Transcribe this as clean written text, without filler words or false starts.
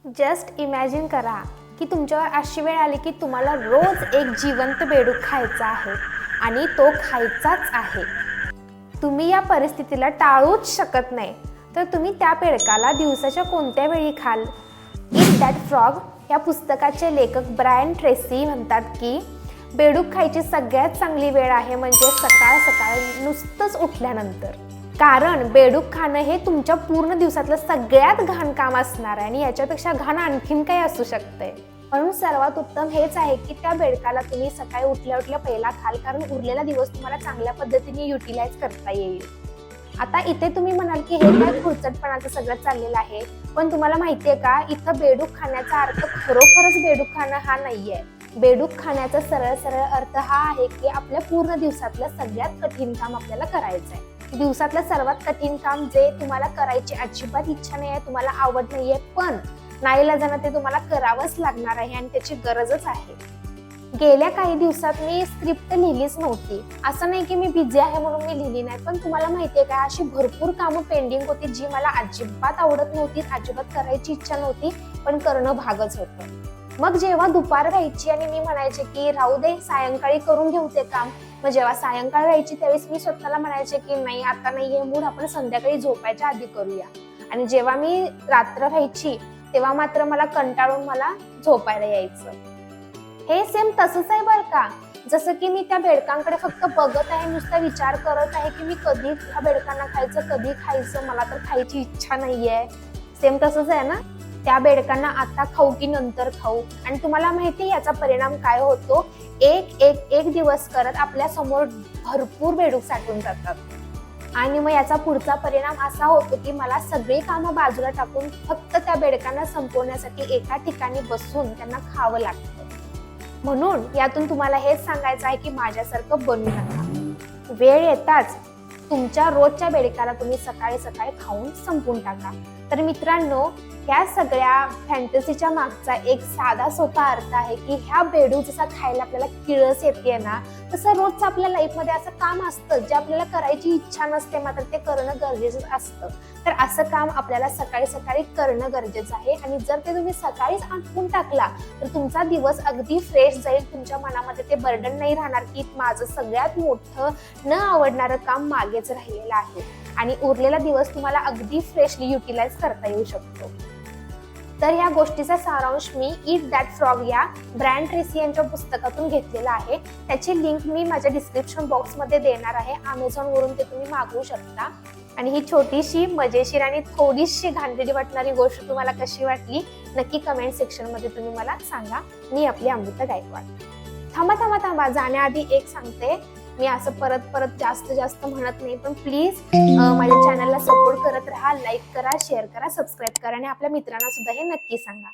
Just imagine करा की तुमच्यावर अशी वेळ आली की तुम्हाला रोज एक जिवंत बेडूक खायचा आहे आणि तो खायचाच आहे. तुम्ही या परिस्थितीला टाळूच शकत नाही, तर तुम्ही त्या बेडकाला दिवसाच्या कोणत्या वेळी खाल? ईट दॅट फ्रॉग या पुस्तकाचे लेखक ब्रायन ट्रेसी म्हणतात की बेडूक खायची सगळ्यात चांगली वेळ आहे म्हणजे सकाळ सकाळ नुसतंच उठल्यानंतर. कारण बेडूक खाणं हे तुमच्या पूर्ण दिवसातलं सगळ्यात घाण काम असणार आहे आणि याच्यापेक्षा घाण आणखीन काही असू शकते. म्हणून सर्वात उत्तम हेच आहे की त्या बेडकाला तुम्ही सकाळी उठल्या उठल्या पहिला खाल, कारण उरलेला दिवस तुम्हाला चांगल्या पद्धतीने युटिलाइज करता येईल. आता इथे तुम्ही म्हणाल की हे काय खुरचटपणाचं सगळं चाललेलं आहे, पण तुम्हाला माहितीये का, इथं बेडूक खाण्याचा अर्थ खरोखरच बेडूक खाणं हा नाहीये. बेडूक खाण्याचा सरळ सरळ अर्थ हा आहे की आपल्या पूर्ण दिवसातलं सगळ्यात कठीण काम आपल्याला करायचं आहे. दिवसातलं सर्वात कठीण काम जे तुम्हाला करायची अजिबात इच्छा नाही आहे, तुम्हाला आवड नाहीये, पण नाईलाजानं ते तुम्हाला करावंच लागणार आहे आणि त्याची गरजच आहे. गेल्या काही दिवसात मी स्क्रिप्ट लिहिलीच नव्हती. असं नाही की मी बिझी आहे म्हणून मी लिहिली नाही, पण तुम्हाला माहितीये का, अशी भरपूर कामं पेंडिंग होती जी मला अजिबात आवडत नव्हती, अजिबात करायची इच्छा नव्हती, पण करणं भागच होतं. मग जेव्हा दुपार व्हायची आणि मी म्हणायचे की राहू दे, सायंकाळी करून घेऊ ते काम, मग जेव्हा सायंकाळ व्हायची त्यावेळेस मी स्वतःला म्हणायचे की नाही, आता नाहीये मूड, आपण संध्याकाळी झोपायच्या आधी करूया. आणि जेव्हा मी रात्र व्हायची तेव्हा मात्र मला कंटाळून मला झोपायला यायचं. हे सेम तसंच आहे बरं का. जसं की मी त्या बेडकांकडे फक्त बघत आहे, नुसता विचार करत आहे की मी कधी त्या बेडकांना खायचं, कधी खायचं, मला तर खायची इच्छा नाहीये. सेम तसंच आहे ना. त्या बेडकांना आता खाऊ की नंतर खाऊ, आणि तुम्हाला माहिती याचा परिणाम काय होतो? एक एक एक दिवस करत आपल्या समोर भरपूर बेडूक साठून जातात. आणि मग याचा पुढचा परिणाम असा होतो की मला सगळी कामं बाजूला टाकून फक्त त्या बेडकांना संपवण्यासाठी एका ठिकाणी बसून त्यांना खावं लागतं. म्हणून यातून तुम्हाला हेच सांगायचं आहे की माझ्यासारखं बनू नका. वेळ येताच तुमच्या रोजच्या बेडकाला तुम्ही सकाळी सकाळी खाऊन संपवून टाका. तर मित्रांनो, ह्या सगळ्या फॅन्टसीच्या मागचा एक साधा सोपा अर्थ आहे की ह्या बेडूक जसा खायला आपल्याला किळस येते ना, तसं रोजचं आपल्या लाईफमध्ये असं काम असतं जे आपल्याला करायची इच्छा नसते, मात्र ते करणं गरजेचं असतं. तर असं काम आपल्याला सकाळी सकाळी करणं गरजेचं आहे. आणि जर ते तुम्ही सकाळीच आटपून टाकला तर तुमचा दिवस अगदी फ्रेश जाईल. तुमच्या मनामध्ये ते बर्डन नाही राहणार की माझं सगळ्यात मोठं न आवडणारं काम मागेच राहिलेलं आहे, आणि उरलेला दिवस तुम्हाला अगदी फ्रेशली युटिलाइज करता येऊ शकतो. तर या गोष्टीचा सारांश मी ईट दॅट फ्रॉग या ब्रायन ट्रेसी यांच्या पुस्तकातून घेतलेला आहे. त्याची लिंक मी माझ्या डिस्क्रिप्शन बॉक्समध्ये देणार आहे. अमेझॉनवरून ते तुम्ही मागवू शकता. आणि ही छोटीशी मजेशीर आणि थोडीशी घाणेरडी वाटणारी गोष्ट तुम्हाला कशी वाटली नक्की कमेंट सेक्शनमध्ये तुम्ही मला सांगा. मी आपली अमृता गायकवाड. थांबा, जाण्याआधी एक सांगते, मी असं परत परत जास्त म्हणत नाही, पण प्लीज माझ्या चॅनलला सपोर्ट करत राहा. लाईक करा, शेअर करा, सबस्क्राईब करा आणि आपल्या मित्रांना सुद्धा हे नक्की सांगा.